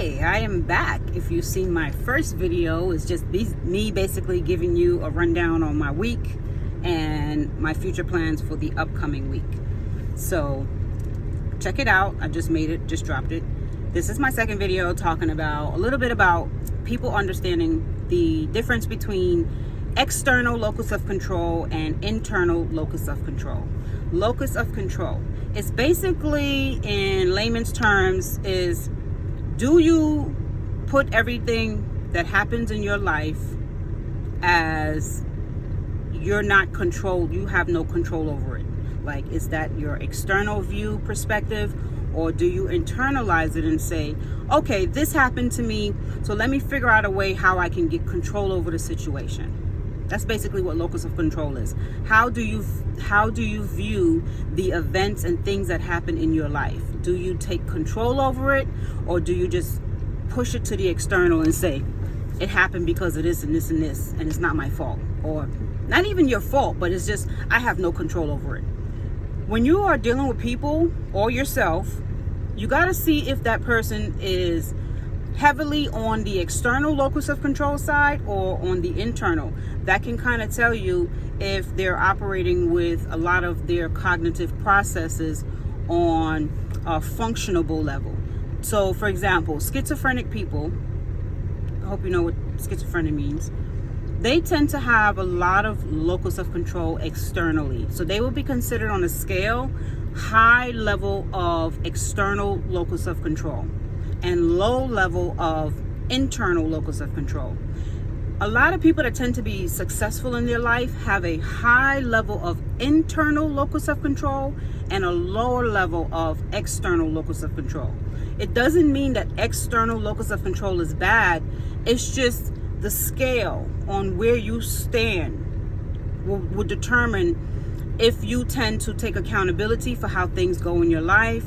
Hey, I am back. If you've seen my first video, it's just me basically giving you a rundown on my week and my future plans for the upcoming week. So check it out. I just made it, just dropped it. This is my second video talking about a little bit about people understanding the difference between external locus of control and internal locus of control. Locus of control is basically, in layman's terms, is do you put everything that happens in your life as you're not controlled, you have no control over it? Like, is that your external view perspective, or do you internalize it and say, okay, this happened to me, so let me figure out a way how I can get control over the situation? That's basically what locus of control is. How do you view the events and things that happen in your life? Do you take control over it, or do you just push it to the external and say, it happened because of this and this and this, and it's not my fault? Or not even your fault, but it's just, I have no control over it. When you are dealing with people or yourself, you got to see if that person is heavily on the external locus of control side or on the internal. That can kind of tell you if they're operating with a lot of their cognitive processes on a functionable level. So for example, schizophrenic people, I hope you know what schizophrenia means, they tend to have a lot of locus of control externally. So they will be considered on a scale, high level of external locus of control and low level of internal locus of control. A lot of people that tend to be successful in their life have a high level of internal locus of control and a lower level of external locus of control. It doesn't mean that external locus of control is bad. It's just the scale on where you stand will determine if you tend to take accountability for how things go in your life,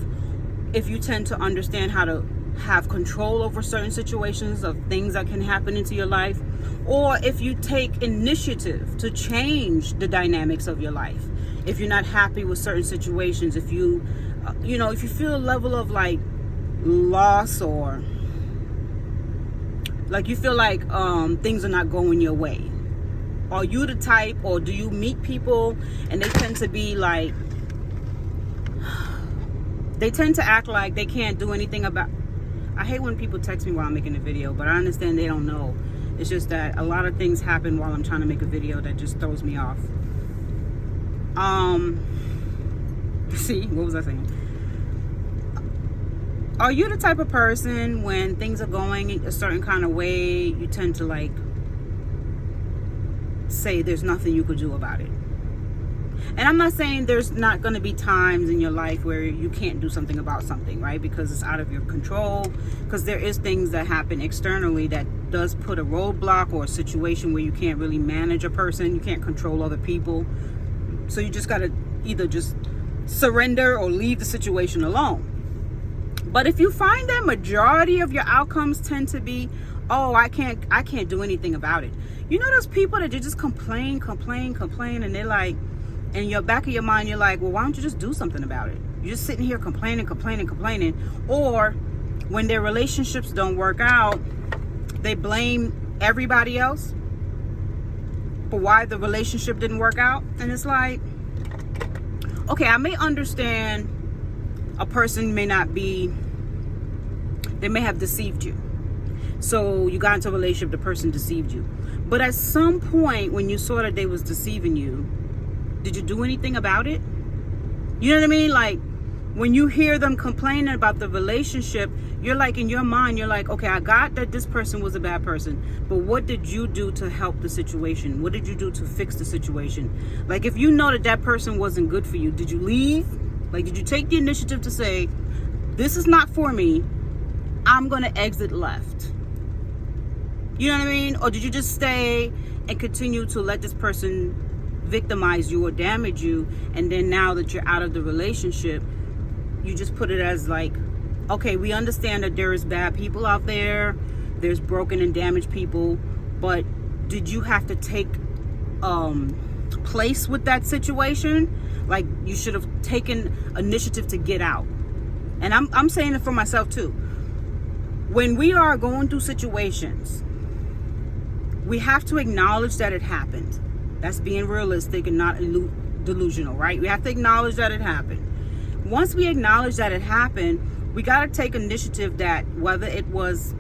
if you tend to understand how to have control over certain situations of things that can happen into your life, or if you take initiative to change the dynamics of your life. If you're not happy with certain situations, if you if you feel a level of like loss, or like you feel like things are not going your way, are you the type, or do you meet people and they tend to be like, they tend to act like they can't do anything about, I hate when people text me while I'm making a video, but I understand they don't know. It's just that a lot of things happen while I'm trying to make a video that just throws me off. See, what was I saying? Are you the type of person, when things are going a certain kind of way, you tend to like say there's nothing you could do about it? And I'm not saying there's not going to be times in your life where you can't do something about something, right? Because it's out of your control. Because there is things that happen externally that does put a roadblock or a situation where you can't really manage a person. You can't control other people. So you just got to either just surrender or leave the situation alone. But if you find that majority of your outcomes tend to be, oh, I can't do anything about it. You know those people that just complain, and they're like, in your back of your mind, you're like, well, why don't you just do something about it? You're just sitting here complaining. Or when their relationships don't work out, they blame everybody else for why the relationship didn't work out. And it's like, okay, I may understand a person may not be, they may have deceived you. So you got into a relationship, the person deceived you. But at some point when you saw that they was deceiving you, did you do anything about it? You know what I mean? Like, when you hear them complaining about the relationship, you're like, in your mind, you're like, okay, I got that this person was a bad person, but what did you do to help the situation? What did you do to fix the situation? Like, if you know that that person wasn't good for you, did you leave? Like, did you take the initiative to say, this is not for me, I'm going to exit left? You know what I mean? Or did you just stay and continue to let this person victimize you or damage you, and then now that you're out of the relationship, you just put it as like, okay, we understand that there is bad people out there, there's broken and damaged people, but did you have to take place with that situation? Like, you should have taken initiative to get out. And I'm saying it for myself too. When we are going through situations, we have to acknowledge that it happened. That's being realistic and not delusional, right? We have to acknowledge that it happened. Once we acknowledge that it happened, we got to take initiative that whether it was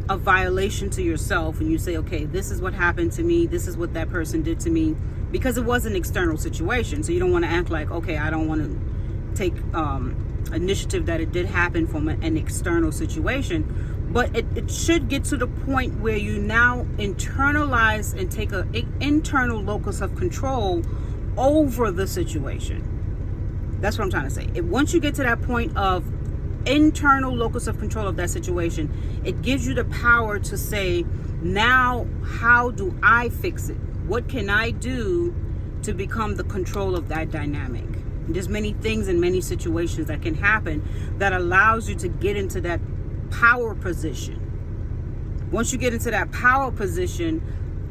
a violation to yourself and you say, okay, this is what happened to me, this is what that person did to me, because it was an external situation. So you don't want to act like, okay, I don't want to take initiative that it did happen from an external situation. But it should get to the point where you now internalize and take an internal locus of control over the situation. That's what I'm trying to say. Once you get to that point of internal locus of control of that situation, it gives you the power to say, now how do I fix it? What can I do to become the control of that dynamic? There's many things and many situations that can happen that allows you to get into that power position. Once you get into that power position,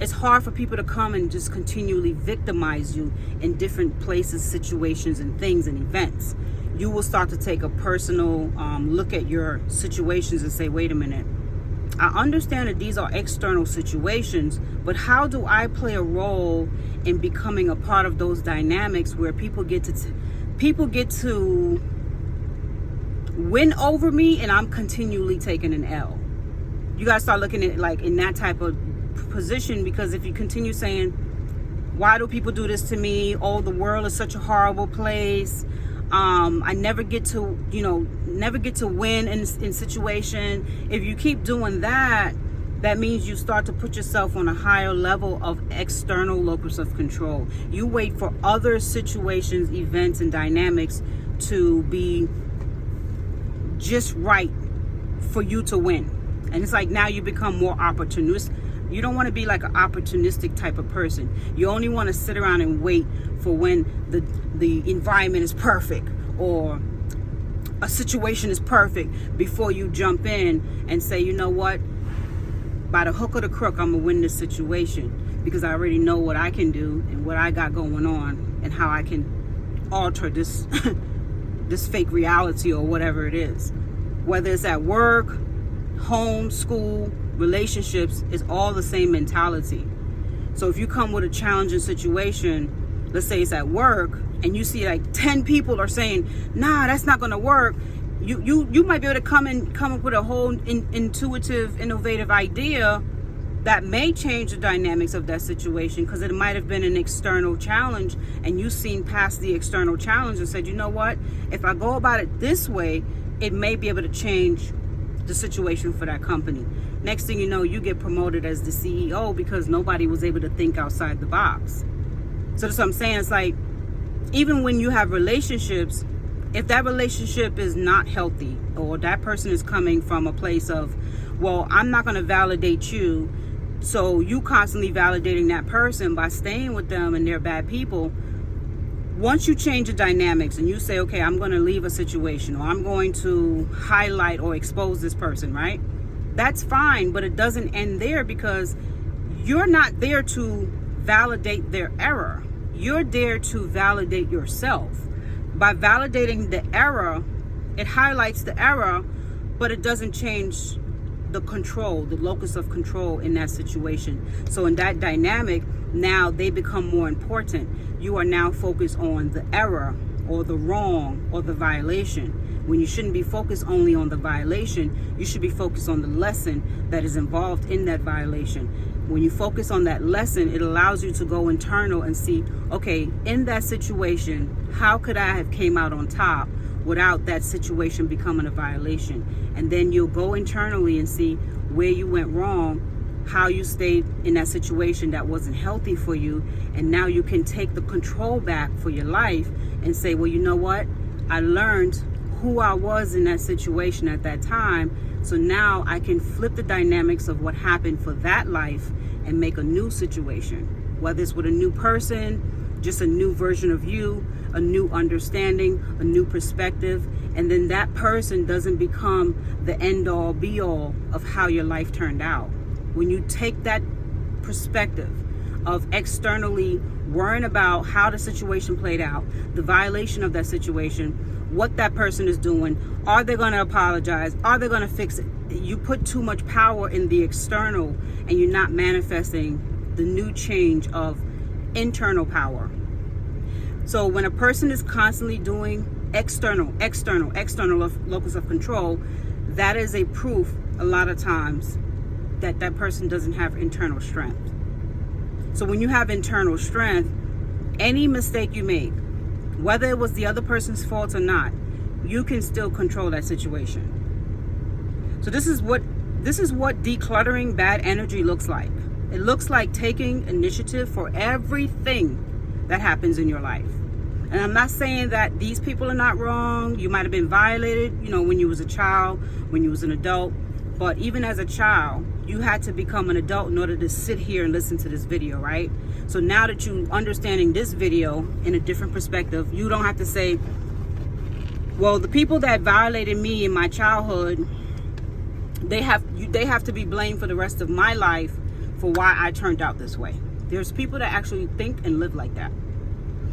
it's hard for people to come and just continually victimize you in different places, situations, and things and events. You will start to take a personal look at your situations and say, wait a minute, I understand that these are external situations, but how do I play a role in becoming a part of those dynamics where people get to win over me and I'm continually taking an L? You gotta start looking at it like in that type of position, because if you continue saying, why do people do this to me? Oh, the world is such a horrible place. I never get to win in situation. If you keep doing that, that means you start to put yourself on a higher level of external locus of control. You wait for other situations, events, and dynamics to be just right for you to win. And it's like now you become more opportunistic. You don't want to be like an opportunistic type of person. You only want to sit around and wait for when the environment is perfect or a situation is perfect before you jump in and say, you know what, by the hook or the crook, I'm gonna win this situation, because I already know what I can do and what I got going on and how I can alter this this fake reality or whatever it is. Whether it's at work, home, school, relationships, it's all the same mentality. So if you come with a challenging situation, let's say it's at work, and you see like 10 people are saying, nah, that's not gonna work, you might be able to come up with a whole intuitive, innovative idea that may change the dynamics of that situation, because it might have been an external challenge and you've seen past the external challenge and said, you know what, if I go about it this way, it may be able to change the situation for that company. Next thing you know, you get promoted as the CEO because nobody was able to think outside the box. So that's what I'm saying. It's like, even when you have relationships, if that relationship is not healthy, or that person is coming from a place of, well, I'm not going to validate you, so you constantly validating that person by staying with them and they're bad people. Once you change the dynamics and you say, okay, I'm going to leave a situation, or I'm going to highlight or expose this person, right? That's fine, but it doesn't end there, because you're not there to validate their error. You're there to validate yourself. By validating the error, it highlights the error, but it doesn't change the control, the locus of control in that situation. So in that dynamic, now they become more important. You are now focused on the error or the wrong or the violation, when you shouldn't be focused only on the violation. You should be focused on the lesson that is involved in that violation. When you focus on that lesson, it allows you to go internal and see, okay, in that situation, how could I have came out on top without that situation becoming a violation? And then you'll go internally and see where you went wrong, how you stayed in that situation that wasn't healthy for you, and now you can take the control back for your life and say, well, you know what, I learned who I was in that situation at that time, so now I can flip the dynamics of what happened for that life and make a new situation, whether it's with a new person, just a new version of you, a new understanding, a new perspective. And then that person doesn't become the end all be all of how your life turned out. When you take that perspective of externally worrying about how the situation played out, the violation of that situation, what that person is doing, are they going to apologize? Are they going to fix it? you put too much power in the external, and you're not manifesting the new change of internal power. So when a person is constantly doing external locus of control, that is a proof a lot of times that that person doesn't have internal strength. So when you have internal strength, any mistake you make, whether it was the other person's fault or not, you can still control that situation. So this is what decluttering bad energy looks like. It looks like taking initiative for everything that happens in your life. And I'm not saying that these people are not wrong. You might have been violated, when you was a child, when you was an adult. But even as a child, you had to become an adult in order to sit here and listen to this video, right? So now that you're understanding this video in a different perspective, you don't have to say, well, the people that violated me in my childhood, they have to be blamed for the rest of my life for why I turned out this way. There's people that actually think and live like that.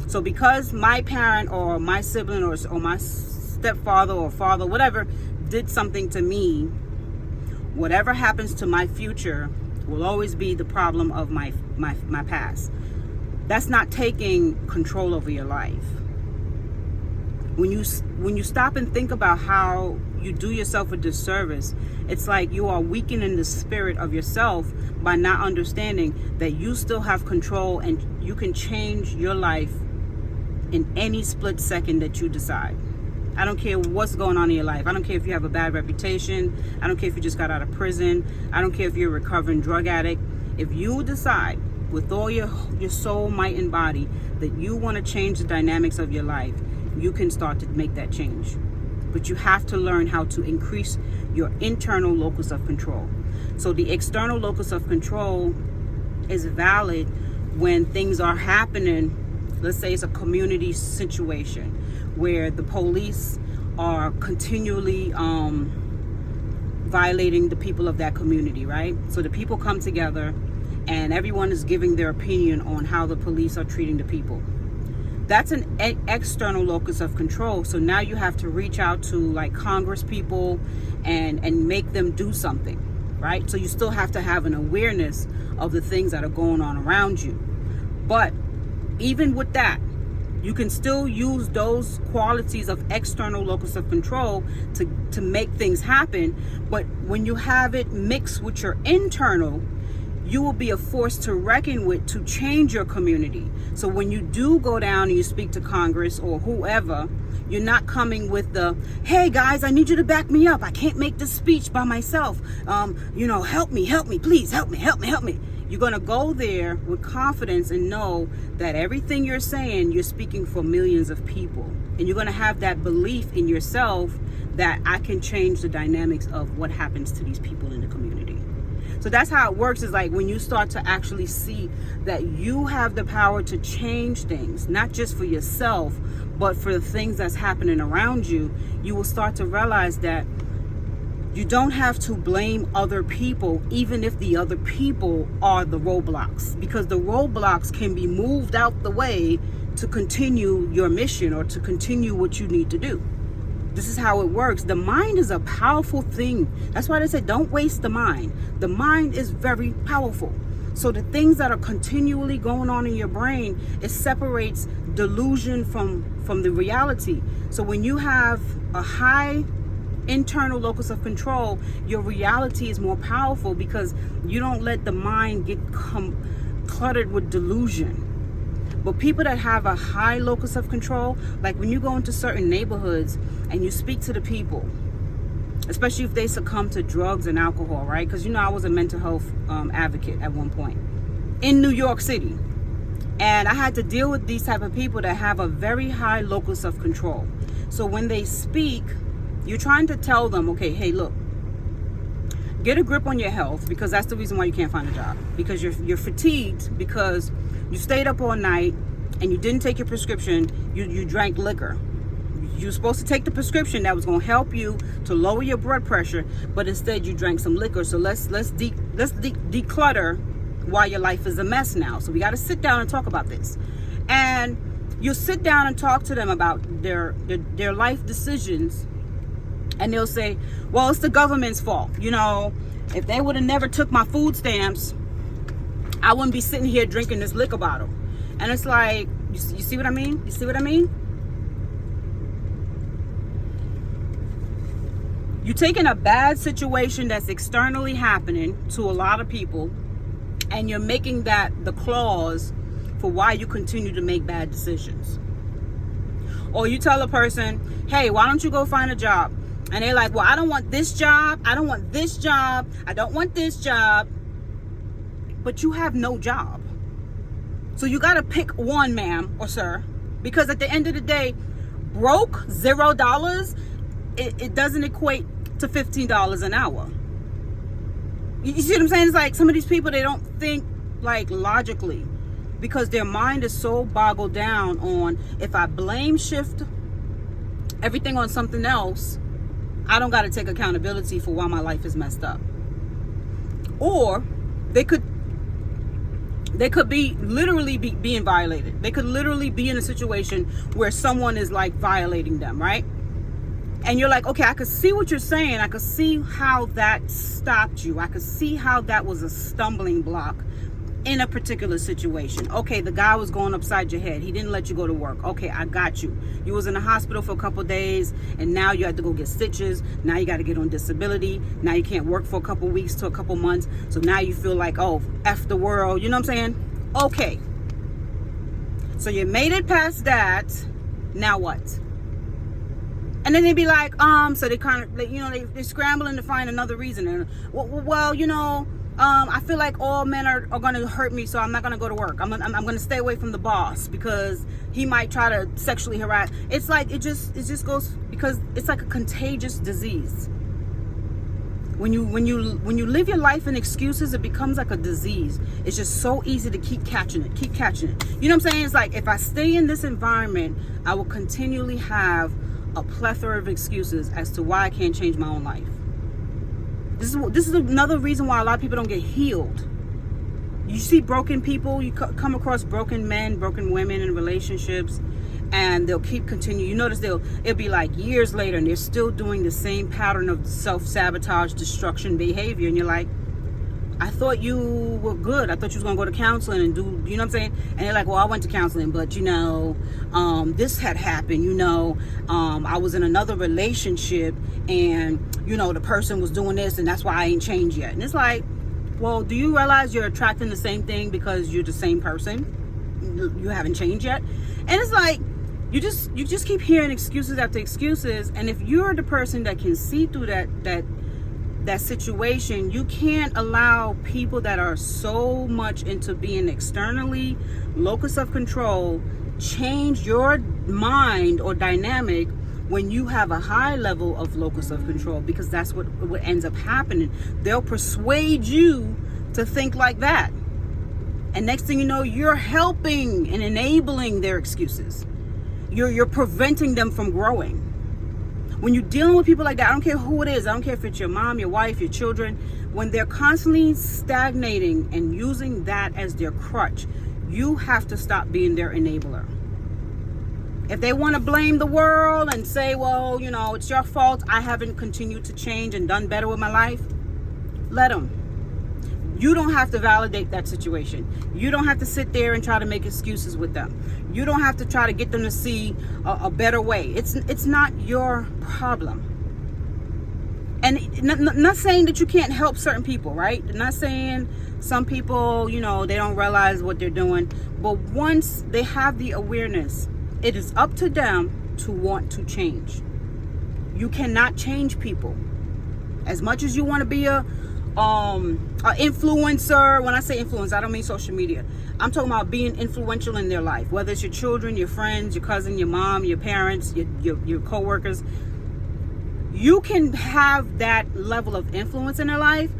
So because my parent or my sibling or my stepfather or father, whatever, did something to me, whatever happens to my future will always be the problem of my past. That's not taking control over your life. When you stop and think about how you do yourself a disservice, it's like you are weakening the spirit of yourself by not understanding that you still have control and you can change your life in any split second that you decide. I don't care what's going on in your life. I don't care if you have a bad reputation. I don't care if you just got out of prison. I don't care if you're a recovering drug addict. If you decide with all your soul, might, and body that you want to change the dynamics of your life, you can start to make that change. But you have to learn how to increase your internal locus of control. So the external locus of control is valid when things are happening. Let's say it's a community situation where the police are continually violating the people of that community, right? So the people come together and everyone is giving their opinion on how the police are treating the people. That's an external locus of control. So now you have to reach out to like Congress people and make them do something, right? So you still have to have an awareness of the things that are going on around you. But even with that, you can still use those qualities of external locus of control to make things happen. But when you have it mixed with your internal, you will be a force to reckon with to change your community. So when you do go down and you speak to Congress or whoever, you're not coming with the, hey guys, I need you to back me up. I can't make this speech by myself. Help me, please help me. You're going to go there with confidence and know that everything you're saying, you're speaking for millions of people. And you're going to have that belief in yourself that I can change the dynamics of what happens to these people in the community. So that's how it works, is like when you start to actually see that you have the power to change things, not just for yourself, but for the things that's happening around you, you will start to realize that you don't have to blame other people, even if the other people are the roadblocks, because the roadblocks can be moved out the way to continue your mission or to continue what you need to do. This is how it works. The mind is a powerful thing. That's why they say don't waste the mind. The mind is very powerful. So the things that are continually going on in your brain, it separates delusion from the reality. So when you have a high internal locus of control, your reality is more powerful because you don't let the mind get cluttered with delusion. But people that have a high locus of control, like when you go into certain neighborhoods and you speak to the people, especially if they succumb to drugs and alcohol, right? Because I was a mental health advocate at one point in New York City, and I had to deal with these type of people that have a very high locus of control. So when they speak, you're trying to tell them, okay, hey, look, get a grip on your health, because that's the reason why you can't find a job, because you're fatigued because you stayed up all night and you didn't take your prescription. You drank liquor. You were supposed to take the prescription that was going to help you to lower your blood pressure, but instead you drank some liquor. So let's declutter why your life is a mess now. So we got to sit down and talk about this. And you sit down and talk to them about their life decisions, And they'll say, well, it's the government's fault. If they would have never took my food stamps, I wouldn't be sitting here drinking this liquor bottle. And it's like, you see what I mean? You see what I mean? You're taking a bad situation that's externally happening to a lot of people, and you're making that the clause for why you continue to make bad decisions. Or you tell a person, hey, why don't you go find a job? And they're like, well, I don't want this job. I don't want this job. I don't want this job. But you have no job. So you got to pick one, ma'am or sir, because at the end of the day, broke, $0, it doesn't equate to $15 an hour. You see what I'm saying? It's like some of these people, they don't think like logically, because their mind is so boggled down on, if I blame shift everything on something else, I don't got to take accountability for why my life is messed up. Or they could be literally being violated. They could literally be in a situation where someone is like violating them, right? And you're like, okay, I could see what you're saying. I could see how that stopped you. I could see how that was a stumbling block in a particular situation. Okay, the guy was going upside your head. He didn't let you go to work. Okay, I got you. You was in the hospital for a couple days, and now you had to go get stitches. Now you got to get on disability. Now you can't work for a couple weeks to a couple months. So now you feel like, oh, F the world. You know what I'm saying? Okay. So you made it past that. Now what? And then they'd be like, so they kind of, they're scrambling to find another reason. And, well, I feel like all men are going to hurt me, so I'm not going to go to work. I'm going to stay away from the boss because he might try to sexually harass. It's like, it just goes, because it's like a contagious disease. When you live your life in excuses, it becomes like a disease. It's just so easy to keep catching it. You know what I'm saying? It's like, if I stay in this environment, I will continually have a plethora of excuses as to why I can't change my own life. This is another reason why a lot of people don't get healed. You see broken people, you come across broken men, broken women in relationships, and they'll continue. You notice it'll be like years later and they're still doing the same pattern of self-sabotage, destruction behavior. And you're like, I thought you were good. I thought you was going to go to counseling and do, you know what I'm saying? And they're like, well, I went to counseling, but this had happened, I was in another relationship and, the person was doing this and that's why I ain't changed yet. And it's like, well, do you realize you're attracting the same thing because you're the same person? You haven't changed yet. And it's like, you just keep hearing excuses after excuses. And if you're the person that can see through that situation, you can't allow people that are so much into being externally locus of control change your mind or dynamic when you have a high level of locus of control, because that's what ends up happening. They'll persuade you to think like that, and next thing you know, you're helping and enabling their excuses. You're preventing them from growing. When you're dealing with people like that, I don't care who it is. I don't care if it's your mom, your wife, your children. When they're constantly stagnating and using that as their crutch, you have to stop being their enabler. If they want to blame the world and say, well, it's your fault, I haven't continued to change and done better with my life, let them. You don't have to validate that situation. You don't have to sit there and try to make excuses with them. You don't have to try to get them to see a better way. It's not your problem. And not saying that you can't help certain people, right? Not saying some people, they don't realize what they're doing. But once they have the awareness, it is up to them to want to change. You cannot change people. As much as you want to be a influencer. When I say influence, I don't mean social media. I'm talking about being influential in their life, whether it's your children, your friends, your cousin, your mom, your parents, your co-workers. You can have that level of influence in their life,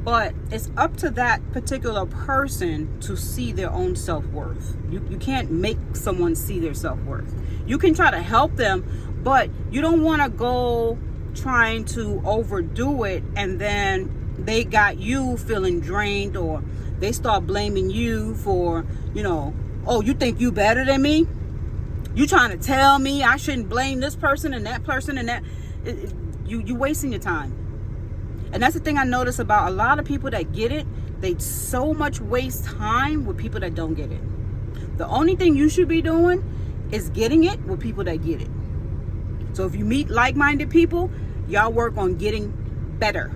but it's up to that particular person to see their own self-worth. You can't make someone see their self-worth. You can try to help them, but you don't want to go trying to overdo it, and then they got you feeling drained, or they start blaming you for, oh, you think you better than me? You trying to tell me I shouldn't blame this person and that person and that? you wasting your time. And that's the thing I notice about a lot of people that get it. They so much waste time with people that don't get it. The only thing you should be doing is getting it with people that get it. So if you meet like-minded people, y'all work on getting better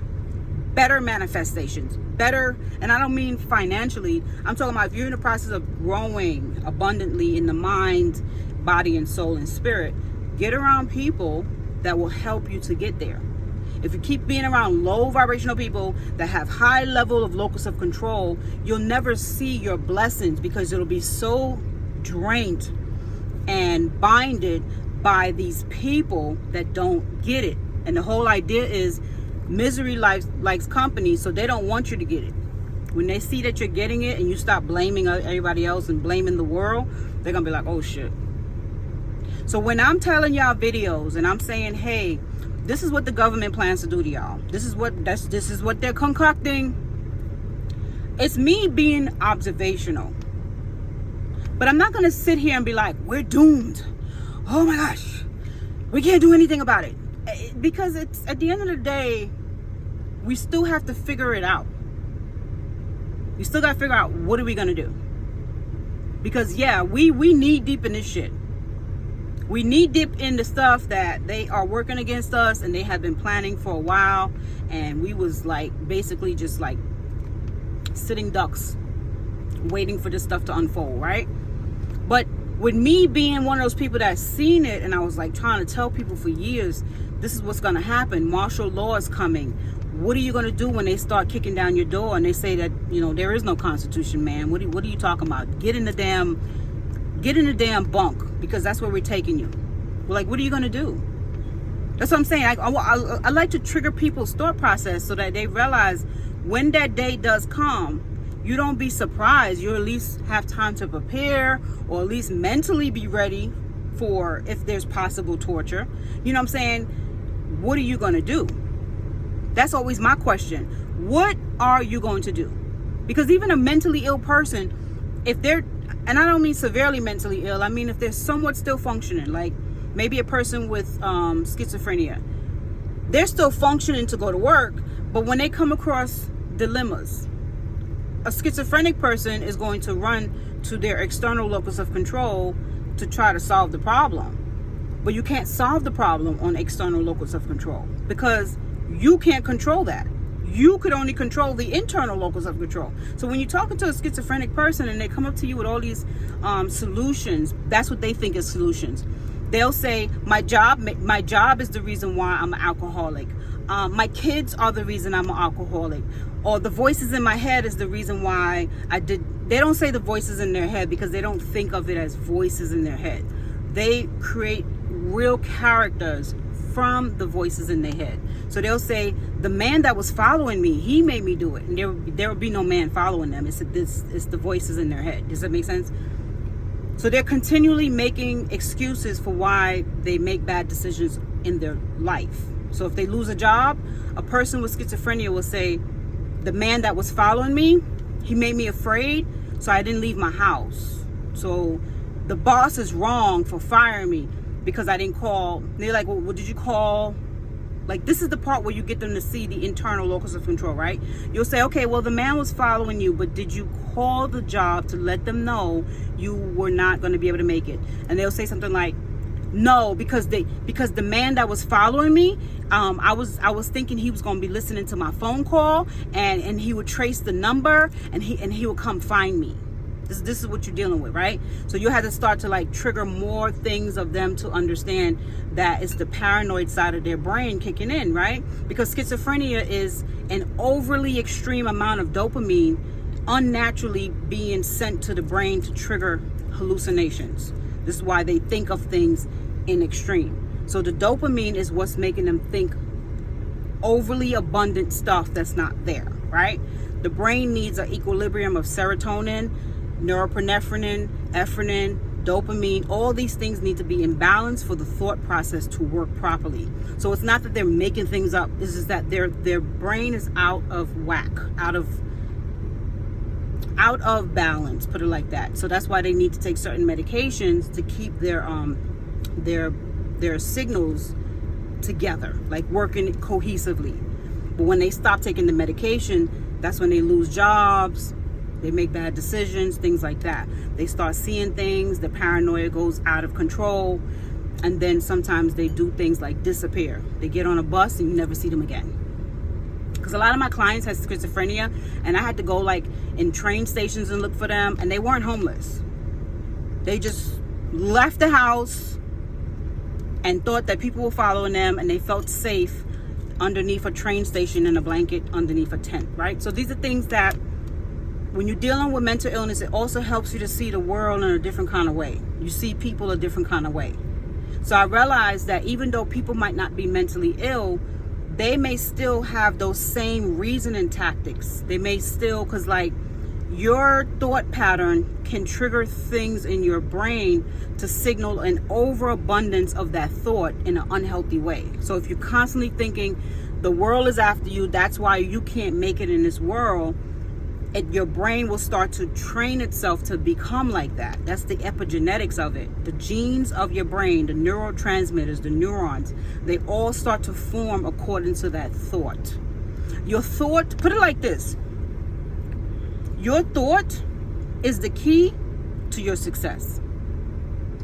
manifestations, better. And I don't mean financially. I'm talking about if you're in the process of growing abundantly in the mind, body, and soul and spirit, get around people that will help you to get there. If you keep being around low vibrational people that have high level of locus of control, you'll never see your blessings because it'll be so drained and binded by these people that don't get it. And the whole idea is misery likes company, so they don't want you to get it. When they see that you're getting it and you stop blaming everybody else and blaming the world, they're gonna be like, oh shit. So when I'm telling y'all videos and I'm saying, hey, this is what the government plans to do to y'all, this is what they're concocting, it's me being observational. But I'm not gonna sit here and be like, we're doomed, oh my gosh, we can't do anything about it. Because it's, at the end of the day, we still have to figure it out. We still got to figure out, what are we going to do? Because yeah, we knee deep in this shit. We knee deep in the stuff that they are working against us and they have been planning for a while. And we was like, basically just like sitting ducks waiting for this stuff to unfold, right? But with me being one of those people that's seen it, and I was like trying to tell people for years, this is what's going to happen. Martial law is coming. What are you going to do when they start kicking down your door and they say that, you know, there is no constitution, man? What are you talking about? Get in the damn bunk, because that's where we're taking you. We're like, what are you going to do? That's what I'm saying. I like to trigger people's thought process so that they realize when that day does come, you don't be surprised. You at least have time to prepare, or at least mentally be ready for if there's possible torture. You know what I'm saying? What are you going to do? That's always my question. What are you going to do? Because even a mentally ill person, if they're, and I don't mean severely mentally ill, I mean if they're somewhat still functioning, like maybe a person with schizophrenia, they're still functioning to go to work, but when they come across dilemmas, a schizophrenic person is going to run to their external locus of control to try to solve the problem. But you can't solve the problem on external locus of control because you can't control that. You could only control the internal locus of control. So when you're talking to a schizophrenic person and they come up to you with all these solutions, that's what they think is solutions. They'll say, my job is the reason why I'm an alcoholic. My kids are the reason I'm an alcoholic. Or the voices in my head is the reason why I did. They don't say the voices in their head because they don't think of it as voices in their head. They create real characters from the voices in their head. So they'll say, the man that was following me, he made me do it. And there would be no man following them. It's the voices in their head. Does that make sense? So they're continually making excuses for why they make bad decisions in their life. So if they lose a job, a person with schizophrenia will say, the man that was following me, he made me afraid, so I didn't leave my house. So the boss is wrong for firing me because I didn't call. They're like, well, what did you call? Like, this is the part where you get them to see the internal locus of control, right? You'll say, okay, well, the man was following you, but did you call the job to let them know you were not going to be able to make it? And they'll say something like, no, because the man that was following me, I was thinking he was going to be listening to my phone call, and he would trace the number, and he would come find me. This is what you're dealing with, right? So you have to start to like trigger more things of them to understand that it's the paranoid side of their brain kicking in, right? Because schizophrenia is an overly extreme amount of dopamine unnaturally being sent to the brain to trigger hallucinations. This is why they think of things in extreme. So the dopamine is what's making them think overly abundant stuff that's not there, right? The brain needs an equilibrium of serotonin, norepinephrine, epinephrine, dopamine. All these things need to be in balance for the thought process to work properly. So it's not that they're making things up. It's just that their brain is out of whack, out of balance, put it like that. So that's why they need to take certain medications to keep their signals together, like working cohesively. But when they stop taking the medication, that's when they lose jobs, they make bad decisions, things like that. They start seeing things, the paranoia goes out of control, and then sometimes they do things like disappear. They get on a bus and you never see them again. Because a lot of my clients had schizophrenia, and I had to go like in train stations and look for them, and they weren't homeless. They just left the house and thought that people were following them, and they felt safe underneath a train station in a blanket underneath a tent, right? So these are things that when you're dealing with mental illness, it also helps you to see the world in a different kind of way. You see people a different kind of way. So I realized that even though people might not be mentally ill, they may still have those same reasoning tactics. They may still, because like your thought pattern can trigger things in your brain to signal an overabundance of that thought in an unhealthy way. So if you're constantly thinking the world is after you, that's why you can't make it in this world, your brain will start to train itself to become like that. That's the epigenetics of it. The genes of your brain, the neurotransmitters, the neurons, they all start to form according to that thought. Your thought, put it like this, your thought is the key to your success.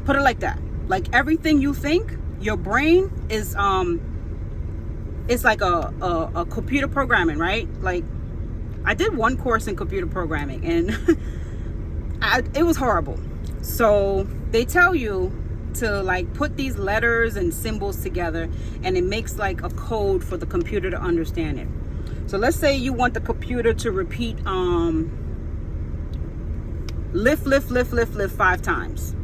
Put it like that. Like everything you think, your brain is it's like a computer programming, right? Like I did one course in computer programming, and it was horrible. So they tell you to like put these letters and symbols together, and it makes like a code for the computer to understand it. So let's say you want the computer to repeat lift 5 times.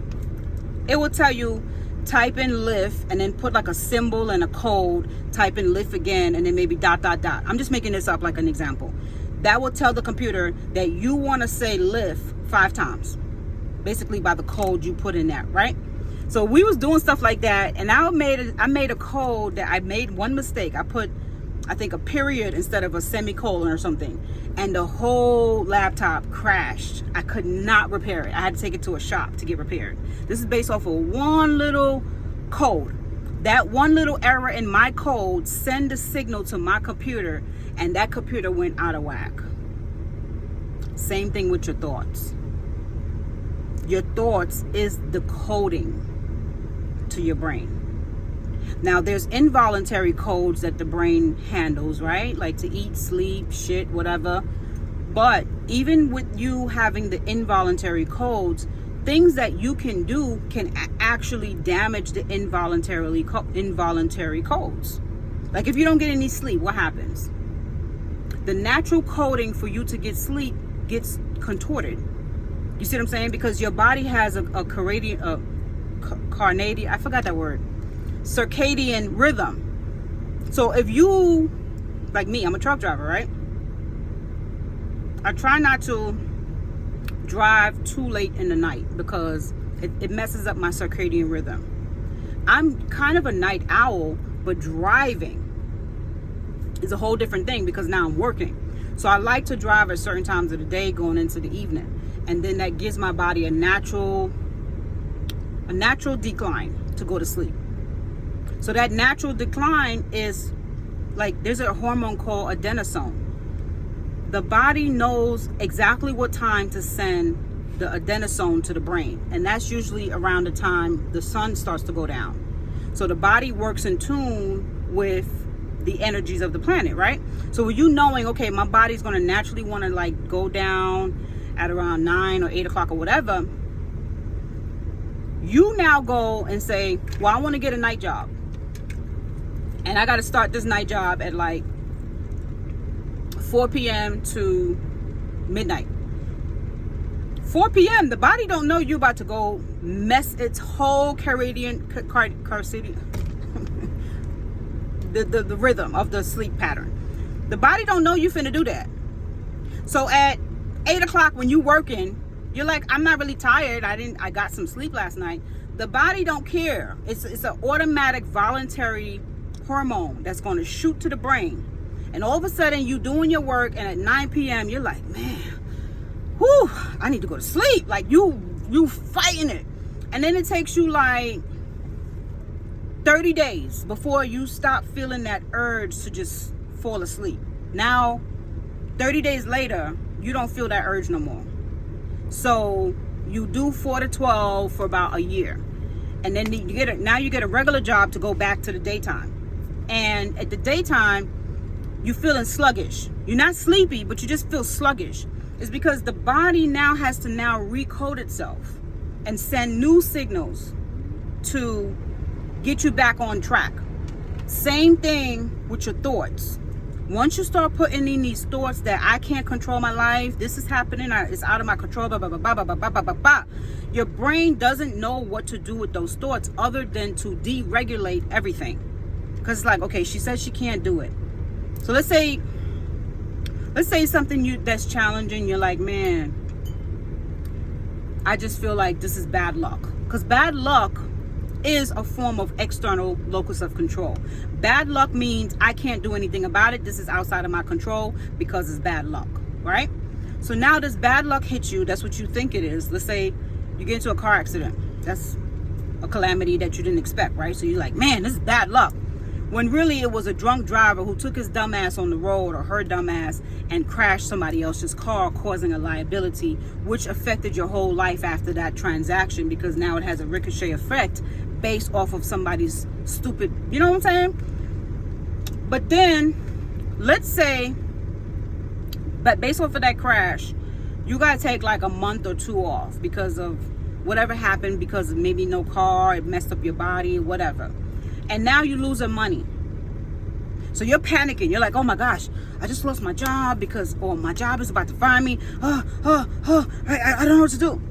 It will tell you type in lift and then put like a symbol and a code, type in lift again, and then maybe ... I'm just making this up like an example. That will tell the computer that you want to say lift 5 times, basically by the code you put in there, right? So we was doing stuff like that, and I made a code that I made one mistake. I put, I think, a period instead of a semicolon or something, and the whole laptop crashed. I could not repair it. I had to take it to a shop to get repaired. This is based off of one little code. That one little error in my code send a signal to my computer, and that computer went out of whack. Same thing with your thoughts. Your thoughts is the coding to your brain. Now, there's involuntary codes that the brain handles, right? Like to eat, sleep, shit, whatever. But even with you having the involuntary codes, things that you can do can actually damage the involuntary codes. Like if you don't get any sleep, what happens? The natural coding for you to get sleep gets contorted. You see what I'm saying? Because your body has a circadian rhythm. So if you, like me, I'm a truck driver, right? I try not to drive too late in the night because it messes up my circadian rhythm. I'm kind of a night owl, but driving is a whole different thing because now I'm working. So I like to drive at certain times of the day going into the evening. And then that gives my body a natural decline to go to sleep. So that natural decline is like, there's a hormone called adenosine. The body knows exactly what time to send the adenosine to the brain. And that's usually around the time the sun starts to go down. So the body works in tune with the energies of the planet, right? So with you knowing, okay, my body's going to naturally want to like go down at around 9 or 8 o'clock or whatever, you now go and say, well, I want to get a night job. And I got to start this night job at like 4 p.m. to midnight. 4 p.m. The body don't know you about to go mess its whole circadian the rhythm of the sleep pattern. The body don't know you finna do that. So at 8 o'clock when you working, you're like, I'm not really tired. I got some sleep last night. The body don't care. It's an automatic voluntary hormone that's going to shoot to the brain. And all of a sudden you doing your work, and at 9 p.m. you're like, man, whew, I need to go to sleep. Like you fighting it. And then it takes you like 30 days before you stop feeling that urge to just fall asleep. Now, 30 days later, you don't feel that urge no more. So you do 4 to 12 for about a year. And then you get a regular job to go back to the daytime. And at the daytime, you're feeling sluggish. You're not sleepy, but you just feel sluggish. It's because the body now has to recode itself and send new signals to get you back on track. Same thing with your thoughts. Once you start putting in these thoughts that I can't control my life, this is happening, it's out of my control, blah, blah, blah, blah, blah, blah, blah, blah, blah. Your brain doesn't know what to do with those thoughts other than to deregulate everything. Because it's like, okay, she says she can't do it. So let's say something that's challenging. You're like, man, I just feel like this is bad luck. Because bad luck is a form of external locus of control. Bad luck means I can't do anything about it. This is outside of my control because it's bad luck, right? So now this bad luck hits you. That's what you think it is. Let's say you get into a car accident. That's a calamity that you didn't expect, right? So you're like, man, this is bad luck. When really it was a drunk driver who took his dumb ass on the road, or her dumb ass, and crashed somebody else's car, causing a liability, which affected your whole life after that transaction, because now it has a ricochet effect based off of somebody's stupid, you know what I'm saying? But then, let's say, but based off of that crash, you gotta take like a month or 2 off because of whatever happened, because of maybe no car, it messed up your body, whatever. And now you're losing money. So you're panicking. You're like, oh my gosh, I just lost my job or my job is about to fire me. I don't know what to do.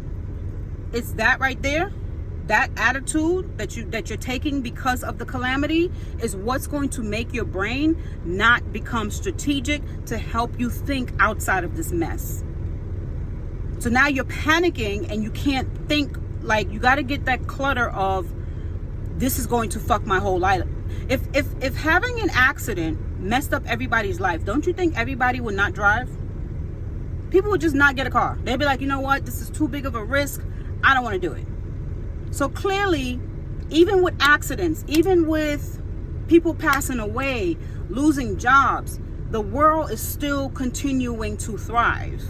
It's that right there. That attitude that you're taking because of the calamity is what's going to make your brain not become strategic to help you think outside of this mess. So now you're panicking and you can't think. Like, you got to get that clutter of, this is going to fuck my whole life. If having an accident messed up everybody's life, don't you think everybody would not drive? People would just not get a car. They'd be like, you know what? This is too big of a risk. I don't want to do it. So clearly, even with accidents, even with people passing away, losing jobs, the world is still continuing to thrive.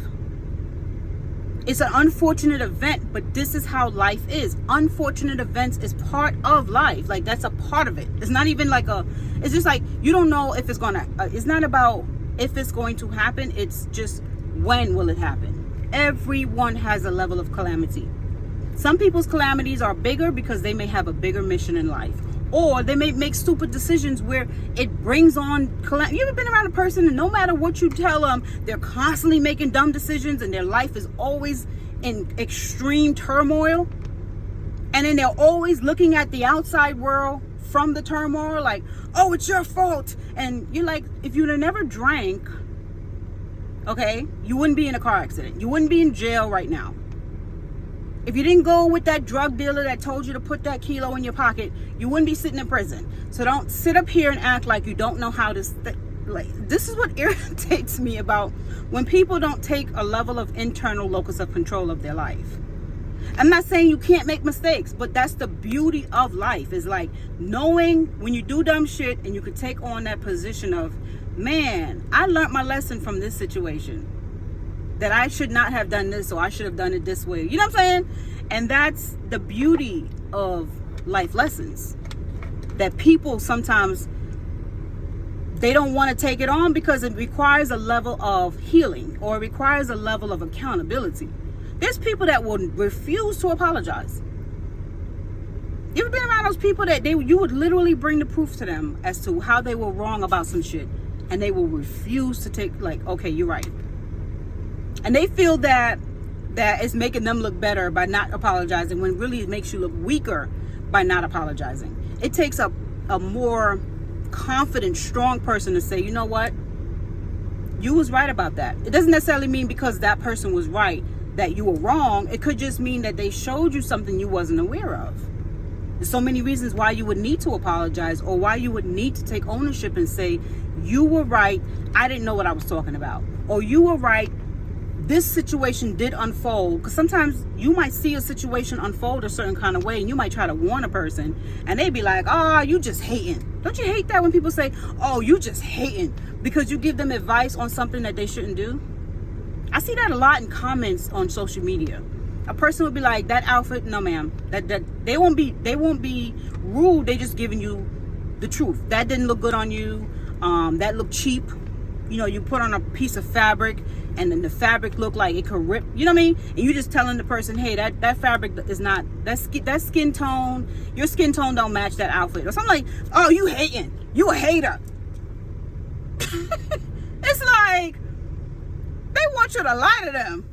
It's an unfortunate event, but this is how life is. Unfortunate events is part of life. Like, that's a part of it. It's not even like it's just like, you don't know if it's gonna, it's not about if it's going to happen. It's just, when will it happen? Everyone has a level of calamity. Some people's calamities are bigger because they may have a bigger mission in life. Or they may make stupid decisions where it brings on calamity. You ever been around a person and no matter what you tell them, they're constantly making dumb decisions and their life is always in extreme turmoil? And then they're always looking at the outside world from the turmoil like, oh, it's your fault. And you're like, if you'd have never drank, okay, you wouldn't be in a car accident. You wouldn't be in jail right now. If you didn't go with that drug dealer that told you to put that kilo in your pocket, you wouldn't be sitting in prison. So don't sit up here and act like you don't know how to this is what irritates me about when people don't take a level of internal locus of control of their life. I'm not saying you can't make mistakes, but that's the beauty of life, is like knowing when you do dumb shit and you could take on that position of, man, I learned my lesson from this situation. That I should not have done this, or I should have done it this way. You know what I'm saying? And that's the beauty of life lessons. That people sometimes, they don't want to take it on because it requires a level of healing, or it requires a level of accountability. There's people that will refuse to apologize. You ever been around those people that you would literally bring the proof to them as to how they were wrong about some shit, and they will refuse to take, like, okay, you're right. And they feel that it's making them look better by not apologizing, when really it makes you look weaker by not apologizing. It takes a more confident, strong person to say, you know what? You was right about that. It doesn't necessarily mean because that person was right that you were wrong. It could just mean that they showed you something you wasn't aware of. There's so many reasons why you would need to apologize, or why you would need to take ownership and say, you were right, I didn't know what I was talking about. Or you were right, this situation did unfold, because sometimes you might see a situation unfold a certain kind of way and you might try to warn a person and they be like, oh, you just hating. Don't you hate that when people say, oh, you just hating, because you give them advice on something that they shouldn't do? I see that a lot in comments on social media. A person would be like, that outfit, no ma'am, that they won't be rude, they just giving you the truth. That didn't look good on you, that looked cheap. You know, you put on a piece of fabric and then the fabric looked like it could rip, you know what I mean? And you just telling the person, hey, that fabric is not, that skin tone, your skin tone don't match that outfit. Or something like, oh, you hating, you a hater. It's like, they want you to lie to them.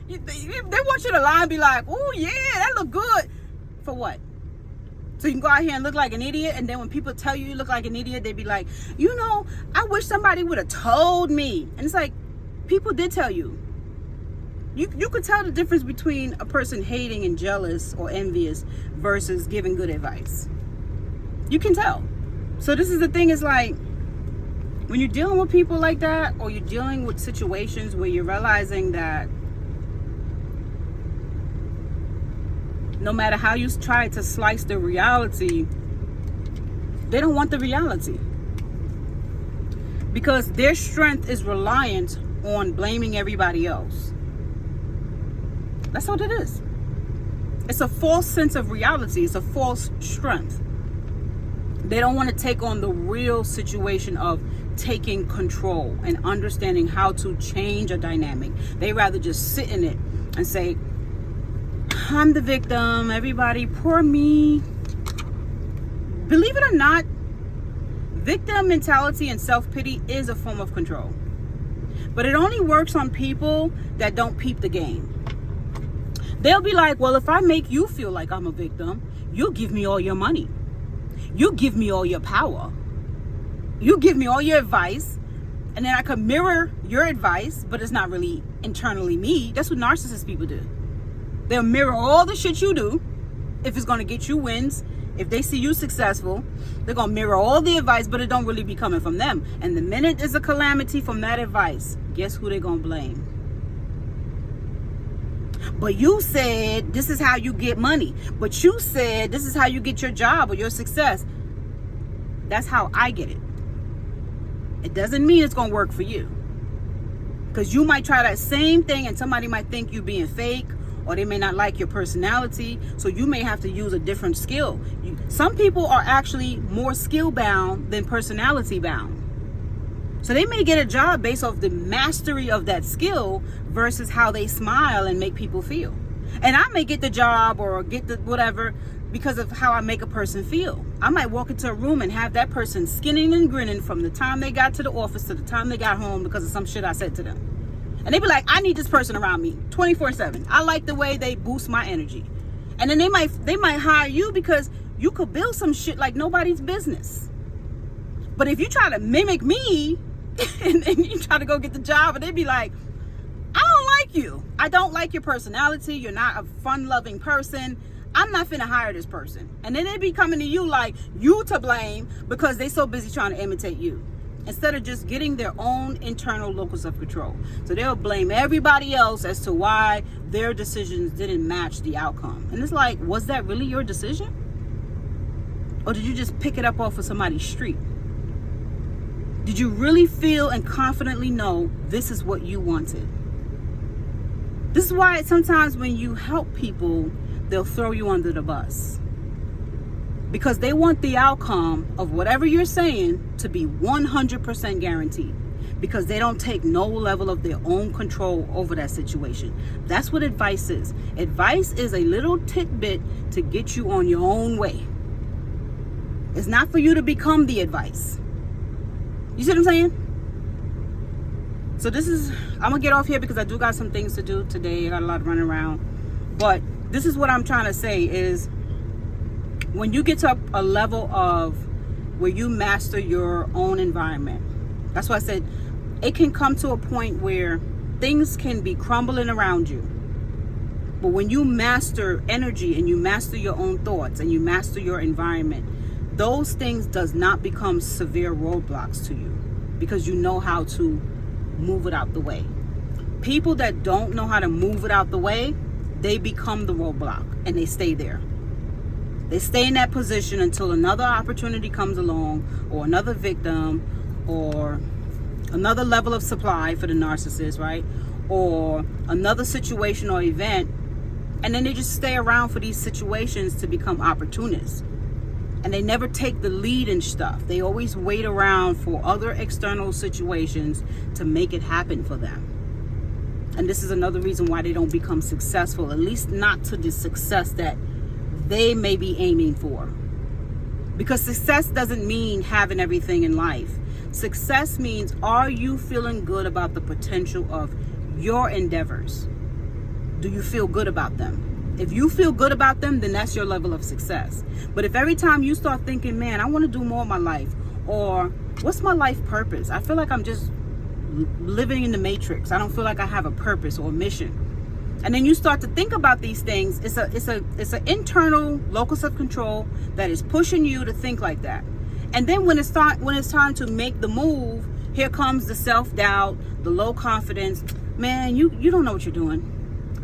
They want you to lie and be like, oh yeah, that look good. For what? So you can go out here and look like an idiot, and then when people tell you you look like an idiot, they be like, you know, I wish somebody would have told me. And it's like, people did tell you. You could tell the difference between a person hating and jealous or envious versus giving good advice. You can tell. So this is the thing, is like, when you're dealing with people like that, or you're dealing with situations where you're realizing that no matter how you try to slice the reality, they don't want the reality. Because their strength is reliant on blaming everybody else. That's what it is. It's a false sense of reality. It's a false strength. They don't want to take on the real situation of taking control and understanding how to change a dynamic. They rather just sit in it and say, I'm the victim, everybody, poor me. Believe it or not, victim mentality and self-pity is a form of control. But it only works on people that don't peep the game. They'll be like, well, if I make you feel like I'm a victim, you'll give me all your money. You give me all your power. You give me all your advice, and then I could mirror your advice, but it's not really internally me. That's what narcissist people do. They'll mirror all the shit you do if it's going to get you wins. If they see you successful, they're going to mirror all the advice, but it don't really be coming from them. And the minute there's a calamity from that advice, guess who they're going to blame? But you said this is how you get money. But you said this is how you get your job or your success. That's how I get it. It doesn't mean it's going to work for you. Because you might try that same thing and somebody might think you're being fake, or they may not like your personality, so you may have to use a different skill. Some people are actually more skill bound than personality bound. So they may get a job based off the mastery of that skill versus how they smile and make people feel. And I may get the job or get the whatever because of how I make a person feel. I might walk into a room and have that person skinning and grinning from the time they got to the office to the time they got home because of some shit I said to them. And they be like, I need this person around me 24/7. I like the way they boost my energy. And then they might hire you because you could build some shit like nobody's business. But if you try to mimic me and you try to go get the job, and they be like, I don't like you. I don't like your personality. You're not a fun-loving person. I'm not finna hire this person. And then they be coming to you like you to blame because they so busy trying to imitate you, instead of just getting their own internal locus of control. So they'll blame everybody else as to why their decisions didn't match the outcome. And it's like, was that really your decision? Or did you just pick it up off of somebody's street? Did you really feel and confidently know this is what you wanted? This is why sometimes when you help people, they'll throw you under the bus. Because they want the outcome of whatever you're saying to be 100% guaranteed. Because they don't take no level of their own control over that situation. That's what advice is. Advice is a little tidbit to get you on your own way. It's not for you to become the advice. You see what I'm saying? So I'm going to get off here because I do got some things to do today. I got a lot running around. But this is what I'm trying to say is, when you get to a level of where you master your own environment, that's why I said it can come to a point where things can be crumbling around you. But when you master energy and you master your own thoughts and you master your environment, those things does not become severe roadblocks to you because you know how to move it out the way. People that don't know how to move it out the way, they become the roadblock and they stay there. They stay in that position until another opportunity comes along, or another victim, or another level of supply for the narcissist, right? Or another situation or event. And then they just stay around for these situations to become opportunists. And they never take the lead in stuff. They always wait around for other external situations to make it happen for them. And this is another reason why they don't become successful, at least not to the success that they may be aiming for. Because success doesn't mean having everything in life. Success means, are you feeling good about the potential of your endeavors? Do you feel good about them? If you feel good about them, then that's your level of success. But if every time you start thinking, man, I want to do more of my life, or what's my life purpose? I feel like I'm just living in the matrix. I don't feel like I have a purpose or a mission. And then you start to think about these things. It's an internal locus of control that is pushing you to think like that. And then when it's time to make the move, here comes the self-doubt, the low confidence. Man, you don't know what you're doing.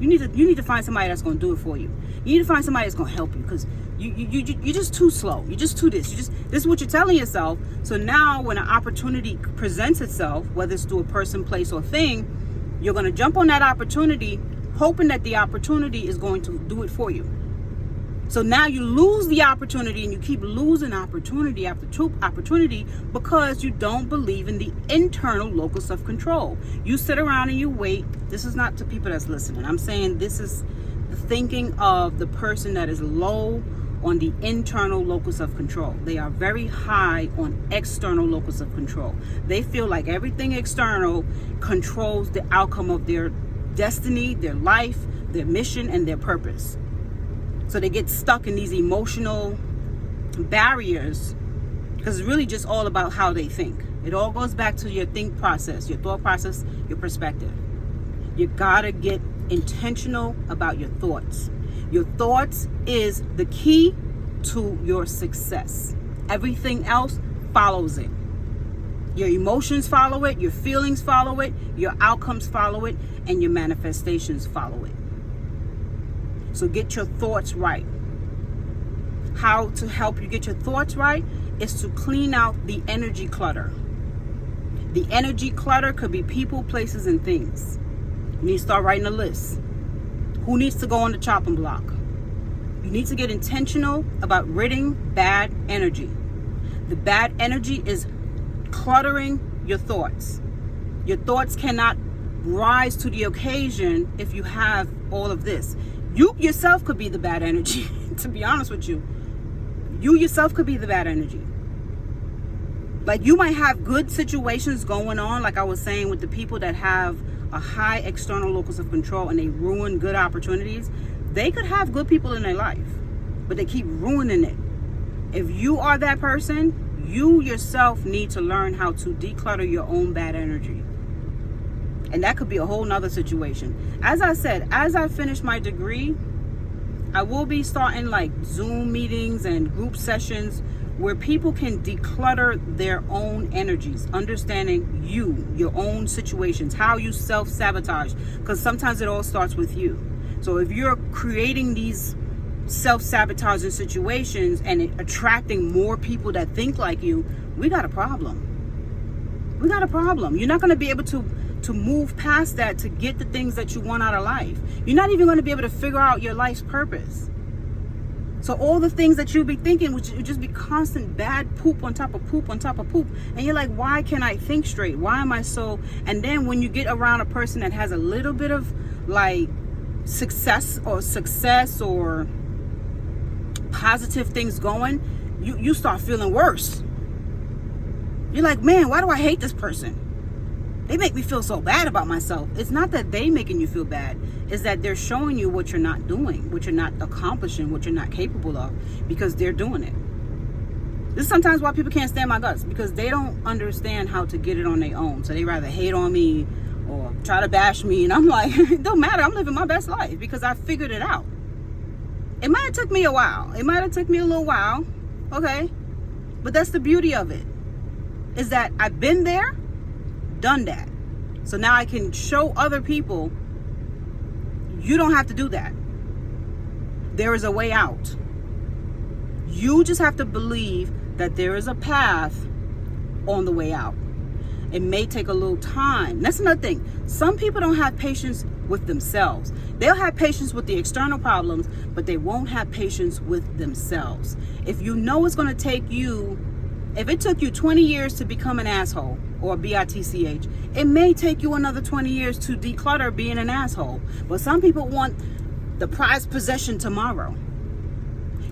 You need to find somebody that's going to do it for you. You need to find somebody that's going to help you, because you're just too slow. You're just too this. This is what you're telling yourself. So now when an opportunity presents itself, whether it's through a person, place, or thing, you're going to jump on that opportunity, hoping that the opportunity is going to do it for you. So now you lose the opportunity, and you keep losing opportunity after opportunity because you don't believe in the internal locus of control. You sit around and you wait. This is not to people that's listening. I'm saying this is the thinking of the person that is low on the internal locus of control. They are very high on external locus of control. They feel like everything external controls the outcome of their destiny, their life, their mission, and their purpose. So they get stuck in these emotional barriers because it's really just all about how they think. It all goes back to your think process, your thought process, your perspective. You gotta get intentional about your thoughts. Your thoughts is the key to your success. Everything else follows it. Your emotions follow it, your feelings follow it, your outcomes follow it, and your manifestations follow it. So get your thoughts right. How to help you get your thoughts right is to clean out the energy clutter. The energy clutter could be people, places, and things. You need to start writing a list. Who needs to go on the chopping block? You need to get intentional about ridding bad energy. The bad energy is cluttering your thoughts. Your thoughts cannot rise to the occasion if you have all of this. You yourself could be the bad energy, to be honest with you. You yourself could be the bad energy. Like, you might have good situations going on, like I was saying, with the people that have a high external locus of control and they ruin good opportunities. They could have good people in their life, but they keep ruining it. If you are that person, you yourself need to learn how to declutter your own bad energy. And that could be a whole nother situation. As I said, as I finish my degree, I will be starting like Zoom meetings and group sessions where people can declutter their own energies, understanding you, your own situations, how you self-sabotage, because sometimes it all starts with you. So if you're creating these self-sabotaging situations and attracting more people that think like you, we got a problem. We got a problem. You're not going to be able to move past that to get the things that you want out of life. You're not even going to be able to figure out your life's purpose. So all the things that you'll be thinking would just be constant bad poop on top of poop on top of poop. And you're like, why can't I think straight? Why am I so? And then when you get around a person that has a little bit of like success or positive things going, you start feeling worse. You're like, man, why do I hate this person? They make me feel so bad about myself. It's not that they making you feel bad. It's that they're showing you what you're not doing, what you're not accomplishing, what you're not capable of, because they're doing it. This is sometimes why people can't stand my guts, because they don't understand how to get it on their own. So they rather hate on me or try to bash me. And I'm like, it don't matter. I'm living my best life because I figured it out. It might have took me a while. It might have took me a little while. Okay. But that's the beauty of it, is that I've been there, done that. So now I can show other people, you don't have to do that. There is a way out. You just have to believe that there is a path on the way out. It may take a little time. That's another thing. Some people don't have patience with themselves. They'll have patience with the external problems, but they won't have patience with themselves. If you know it's going to take you, if it took you 20 years to become an asshole, or bitch, it may take you another 20 years to declutter being an asshole. But some people want the prized possession tomorrow.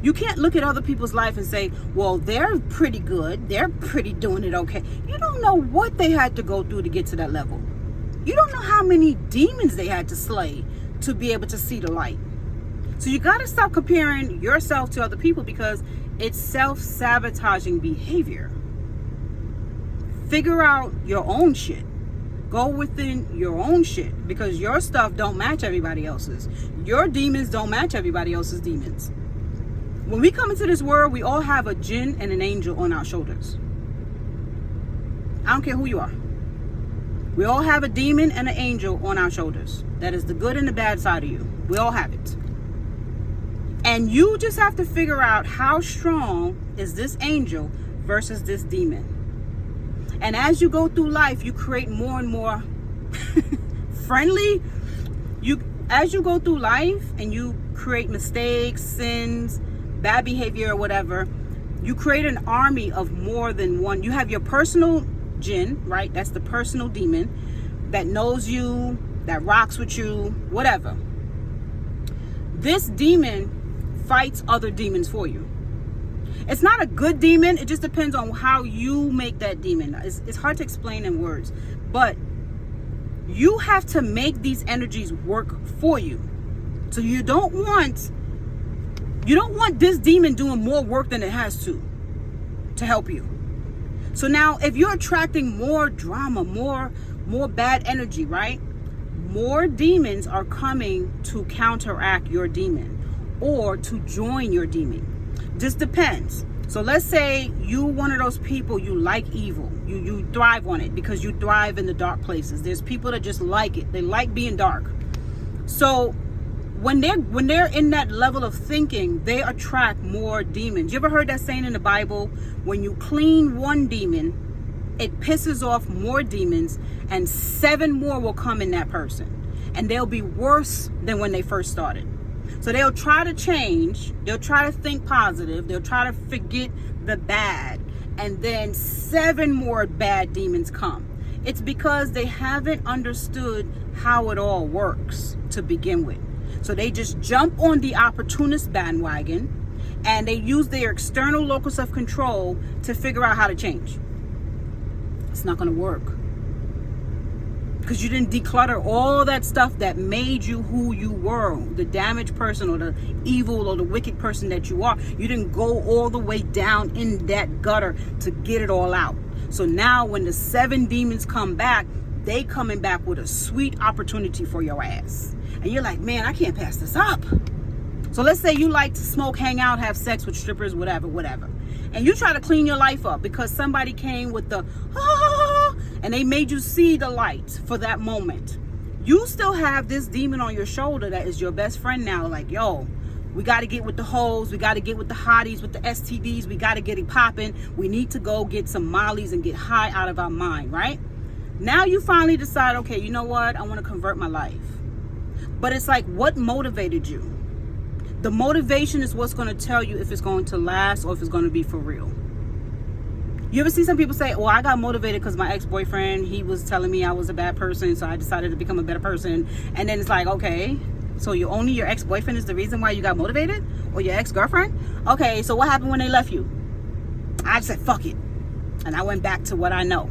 You can't look at other people's life and say, well, they're pretty good. They're pretty doing it okay. You don't know what they had to go through to get to that level. You don't know how many demons they had to slay to be able to see the light. So you got to stop comparing yourself to other people, because it's self-sabotaging behavior. Figure out your own shit. Go within your own shit, because your stuff don't match everybody else's. Your demons don't match everybody else's demons. When we come into this world, we all have a jinn and an angel on our shoulders. I don't care who you are. We all have a demon and an angel on our shoulders. That is the good and the bad side of you. We all have it. And you just have to figure out how strong is this angel versus this demon. And as you go through life, you create more and more friendly. As you go through life and you create mistakes, sins, bad behavior or whatever, you create an army of more than one. You have your personal jinn, right? That's the personal demon that knows you, that rocks with you, whatever. This demon fights other demons for you. It's not a good demon. It just depends on how you make that demon. It's hard to explain in words, but you have to make these energies work for you. So you don't want this demon doing more work than it has to help you. So now if you're attracting more drama, more bad energy, right? More demons are coming to counteract your demon or to join your demon. Just depends. So let's say you one of those people, you like evil. You thrive on it because you thrive in the dark places. There's people that just like it. They like being dark. So when they're in that level of thinking, they attract more demons. You ever heard that saying in the Bible? When you clean one demon, it pisses off more demons, and 7 more will come in that person. And they'll be worse than when they first started. So they'll try to change, they'll try to think positive, they'll try to forget the bad, and then 7 more bad demons come. It's because they haven't understood how it all works to begin with. So they just jump on the opportunist bandwagon and they use their external locus of control to figure out how to change. It's not going to work. Because you didn't declutter all that stuff that made you who you were, the damaged person or the evil or the wicked person that you are. You didn't go all the way down in that gutter to get it all out. So now when the 7 demons come back, they coming back with a sweet opportunity for your ass. And you're like, man, I can't pass this up. So let's say you like to smoke, hang out, have sex with strippers, whatever. And you try to clean your life up because somebody came with the and they made you see the light for that moment. You still have this demon on your shoulder that is your best friend now. Like, yo, we got to get with the hoes. We got to get with the hotties, with the STDs. We got to get it popping. We need to go get some mollies and get high out of our mind, right? Now you finally decide, okay, you know what? I want to convert my life. But it's like, what motivated you? The motivation is what's going to tell you if it's going to last or if it's going to be for real. You ever see some people say, well, I got motivated because my ex-boyfriend, he was telling me I was a bad person, so I decided to become a better person. And then it's like, okay, so only your ex-boyfriend is the reason why you got motivated? Or your ex-girlfriend? Okay, so what happened when they left you? I said, fuck it. And I went back to what I know.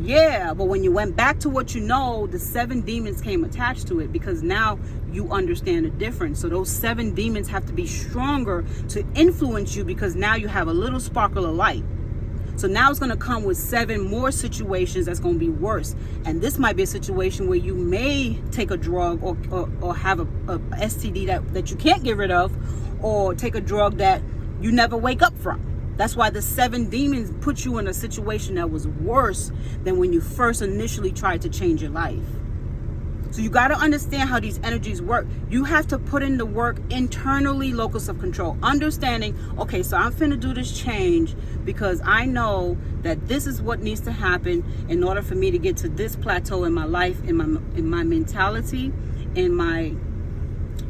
Yeah, but when you went back to what you know, the 7 demons came attached to it because now you understand the difference. So those 7 demons have to be stronger to influence you because now you have a little sparkle of light. So now it's going to come with 7 more situations that's going to be worse. And this might be a situation where you may take a drug or have a STD that you can't get rid of, or take a drug that you never wake up from. That's why the 7 demons put you in a situation that was worse than when you first initially tried to change your life. So you got to understand how these energies work. You have to put in the work internally, locus of control. Understanding, okay, so I'm finna do this change because I know that this is what needs to happen in order for me to get to this plateau in my life, in my mentality, in my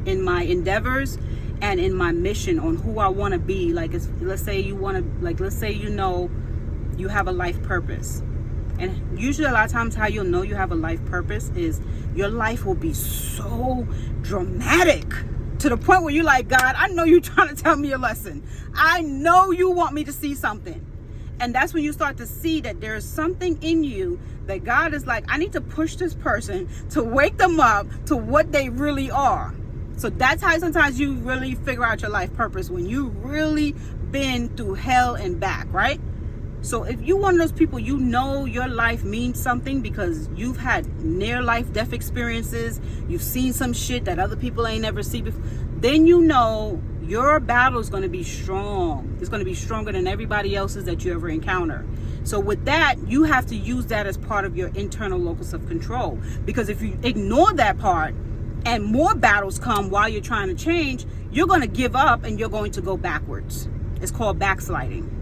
endeavors, and in my mission on who I want to be. Like, let's say you know you have a life purpose. And usually a lot of times how you'll know you have a life purpose is your life will be so dramatic to the point where you're like, God, I know you're trying to tell me a lesson. I know you want me to see something. And that's when you start to see that there's something in you that God is like, I need to push this person to wake them up to what they really are. So that's how sometimes you really figure out your life purpose, when you really been through hell and back, right? So if you're one of those people, you know your life means something because you've had near life death experiences, you've seen some shit that other people ain't ever seen before, then you know your battle is going to be strong. It's going to be stronger than everybody else's that you ever encounter. So with that, you have to use that as part of your internal locus of control. Because if you ignore that part and more battles come while you're trying to change, you're going to give up and you're going to go backwards. It's called backsliding.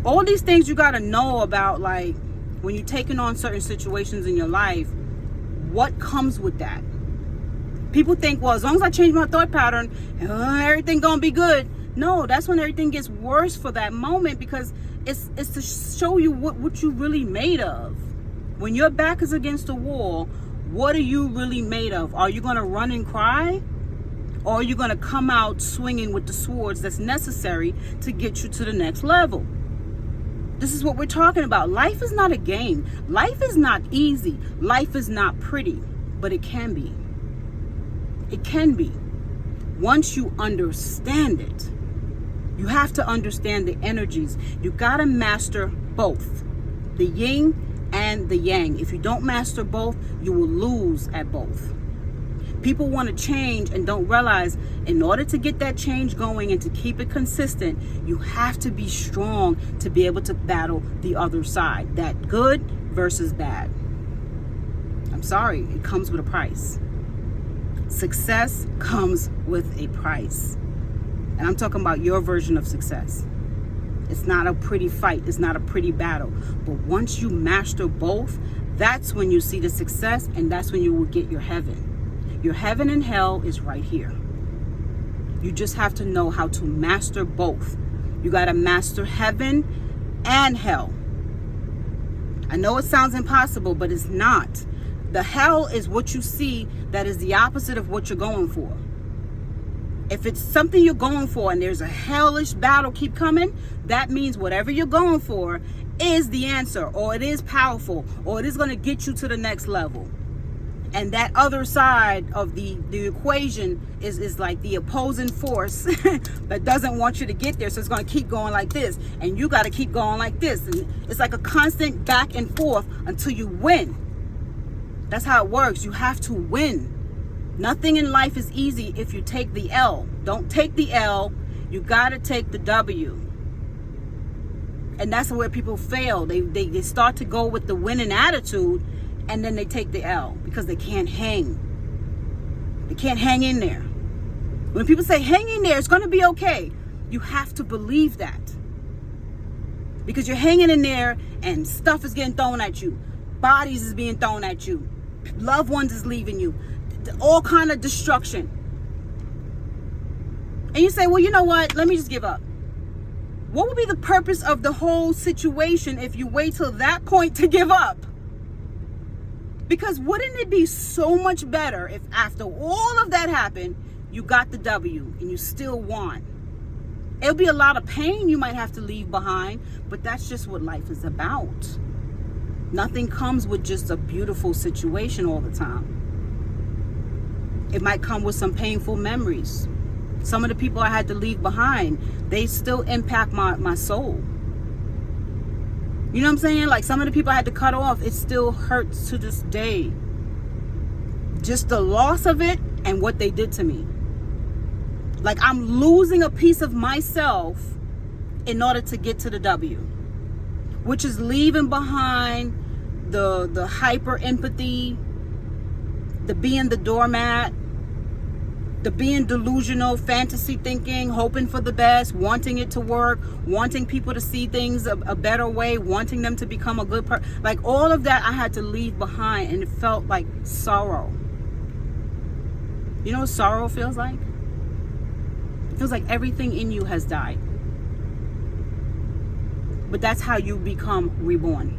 All these things you got to know about, like when you're taking on certain situations in your life, what comes with that. People think, well, as long as I change my thought pattern, everything gonna be good. No, that's when everything gets worse for that moment, because it's to show you what you really made of. When your back is against the wall, what are you really made of? Are you gonna run and cry? Or are you gonna come out swinging with the swords that's necessary to get you to the next level? This is what we're talking about. Life is not a game. Life is not easy. Life is not pretty, but it can be. It can be. Once you understand it, you have to understand the energies. You got to master both, the yin and the yang. If you don't master both, you will lose at both. People want to change and don't realize in order to get that change going and to keep it consistent, you have to be strong to be able to battle the other side. That good versus bad. I'm sorry, it comes with a price. Success comes with a price. And I'm talking about your version of success. It's not a pretty fight. It's not a pretty battle. But once you master both, that's when you see the success, and that's when you will get your heaven. Your heaven and hell is right here. You just have to know how to master both. You got to master heaven and hell. I know it sounds impossible, but it's not. The hell is what you see that is the opposite of what you're going for. If it's something you're going for and there's a hellish battle keep coming, that means whatever you're going for is the answer, or it is powerful, or it is going to get you to the next level. And that other side of the equation is like the opposing force that doesn't want you to get there. So it's going to keep going like this, and you got to keep going like this. And it's like a constant back and forth until you win. That's how it works. You have to win. Nothing in life is easy if you take the L. Don't take the L. You got to take the W. And that's where people fail. They start to go with the winning attitude, and then they take the L because they can't hang. They can't hang in there. When people say, hang in there, it's going to be okay, you have to believe that. Because you're hanging in there and stuff is getting thrown at you. Bodies is being thrown at you. Loved ones is leaving you. All kind of destruction. And you say, well, you know what? Let me just give up. What would be the purpose of the whole situation if you wait till that point to give up? Because wouldn't it be so much better if after all of that happened, you got the W and you still won? It'll be a lot of pain you might have to leave behind, but that's just what life is about. Nothing comes with just a beautiful situation all the time. It might come with some painful memories. Some of the people I had to leave behind, they still impact my soul. You know what I'm saying? Like some of the people I had to cut off, it still hurts to this day. Just the loss of it and what they did to me. Like I'm losing a piece of myself in order to get to the W, which is leaving behind the hyper empathy, the being the doormat, the being delusional, fantasy thinking, hoping for the best, wanting it to work, wanting people to see things a better way, wanting them to become a good person. Like all of that I had to leave behind, and it felt like sorrow. You know what sorrow feels like? It feels like everything in you has died. But that's how you become reborn.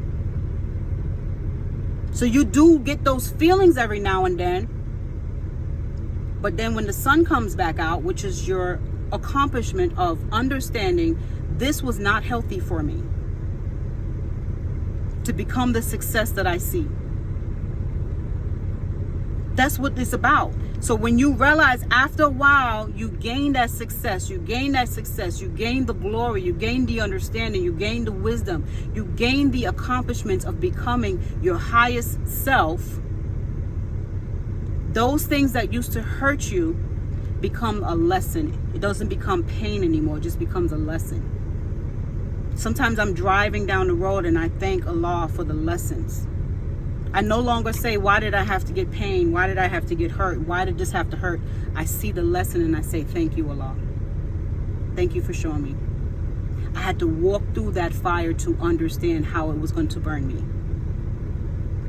So you do get those feelings every now and then. But then when the sun comes back out, which is your accomplishment of understanding this was not healthy for me to become the success that I see. That's what it's about. So when you realize after a while, you gain that success, you gain the glory, you gain the understanding, you gain the wisdom, you gain the accomplishments of becoming your highest self. Those things that used to hurt you become a lesson. It doesn't become pain anymore. It just becomes a lesson. Sometimes I'm driving down the road and I thank Allah for the lessons. I no longer say, why did I have to get pain? Why did I have to get hurt? Why did this have to hurt? I see the lesson and I say, thank you, Allah. Thank you for showing me. I had to walk through that fire to understand how it was going to burn me.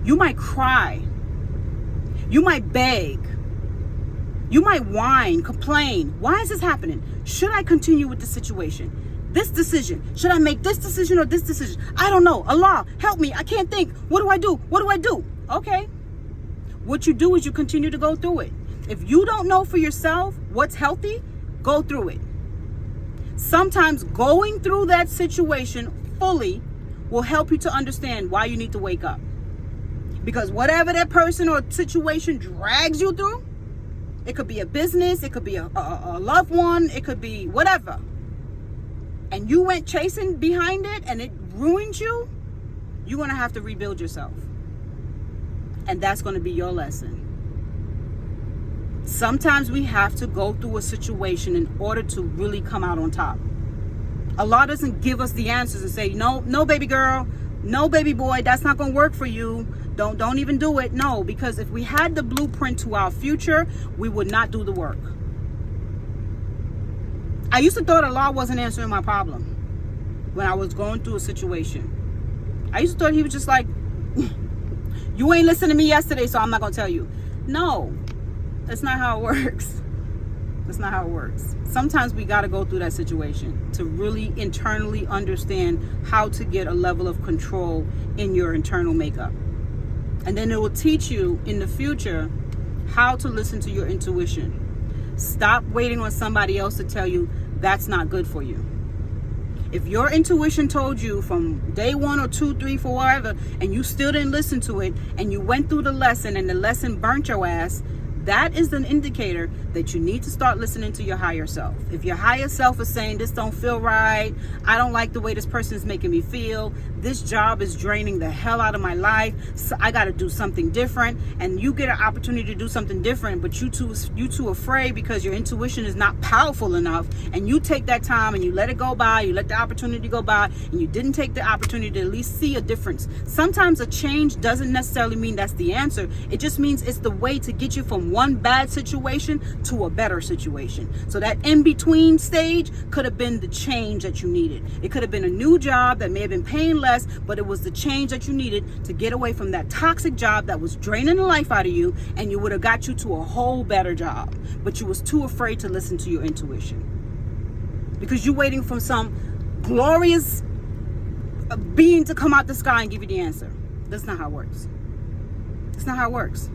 You might cry. You might beg. You might whine, complain. Why is this happening? Should I continue with the situation? This decision. Should I make this decision or this decision? I don't know. Allah, help me. I can't think. What do I do? What do I do? Okay. What you do is you continue to go through it. If you don't know for yourself what's healthy, go through it. Sometimes going through that situation fully will help you to understand why you need to wake up. Because whatever that person or situation drags you through, it could be a business, it could be a loved one, it could be whatever. And you went chasing behind it and it ruined you, you're going to have to rebuild yourself. And that's going to be your lesson. Sometimes we have to go through a situation in order to really come out on top. Allah doesn't give us the answers and say, no, baby girl, no, baby boy, that's not going to work for you. Don't even do it. No, because if we had the blueprint to our future, we would not do the work. I used to thought Allah wasn't answering my problem when I was going through a situation. I used to thought he was just like, you ain't listening to me yesterday, so I'm not going to tell you. No, that's not how it works. That's not how it works. Sometimes we got to go through that situation to really internally understand how to get a level of control in your internal makeup. And then it will teach you in the future how to listen to your intuition. Stop waiting on somebody else to tell you that's not good for you. If your intuition told you from day 1 or 2, 3, 4, whatever, and you still didn't listen to it, and you went through the lesson and the lesson burnt your ass, that is an indicator that you need to start listening to your higher self. If your higher self is saying, this don't feel right, I don't like the way this person is making me feel, this job is draining the hell out of my life, so I got to do something different, and you get an opportunity to do something different, but you too afraid because your intuition is not powerful enough, and you take that time and you let it go by, you let the opportunity go by, and you didn't take the opportunity to at least see a difference. Sometimes a change doesn't necessarily mean that's the answer. It just means it's the way to get you from one bad situation to a better situation. So that in-between stage could have been the change that you needed. It could have been a new job that may have been paying less, but it was the change that you needed to get away from that toxic job that was draining the life out of you, and you would have got you to a whole better job. But you was too afraid to listen to your intuition because you're waiting for some glorious being to come out the sky and give you the answer. That's not how it works. That's not how it works.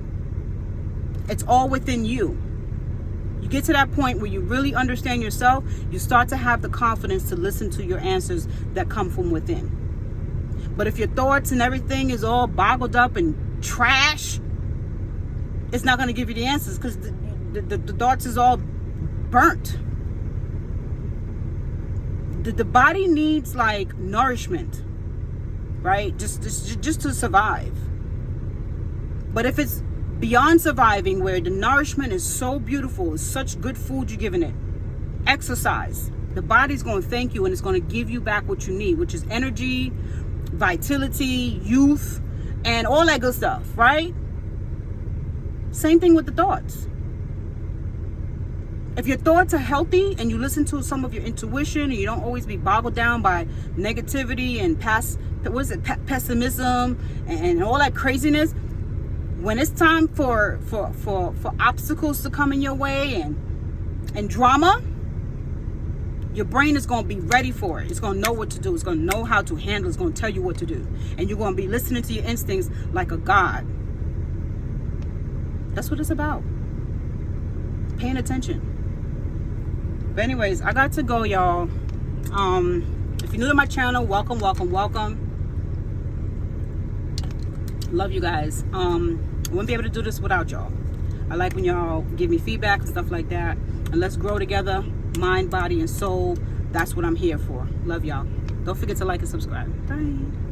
It's all within you. You get to that point where you really understand yourself, you start to have the confidence to listen to your answers that come from within. But if your thoughts and everything is all boggled up and trash, it's not going to give you the answers because the thoughts is all burnt. The body needs like nourishment, right? Just to survive. But if it's beyond surviving, where the nourishment is so beautiful, it's such good food you're giving it, Exercise. The body's going to thank you, and it's going to give you back what you need, which is energy, vitality, youth, and all that good stuff, right? Same thing with the thoughts. If your thoughts are healthy and you listen to some of your intuition and you don't always be boggled down by negativity and pessimism and all that craziness, when it's time for obstacles to come in your way and drama, your brain is going to be ready for it. It's going to know what to do. It's going to know how to handle it. It's going to tell you what to do. And you're going to be listening to your instincts like a god. That's what it's about. Paying attention. But anyways, I got to go, y'all. If you're new to my channel, welcome. Love you guys. I wouldn't be able to do this without y'all. I like when y'all give me feedback and stuff like that. And let's grow together, mind, body, and soul. That's what I'm here for. Love y'all. Don't forget to like and subscribe. Bye.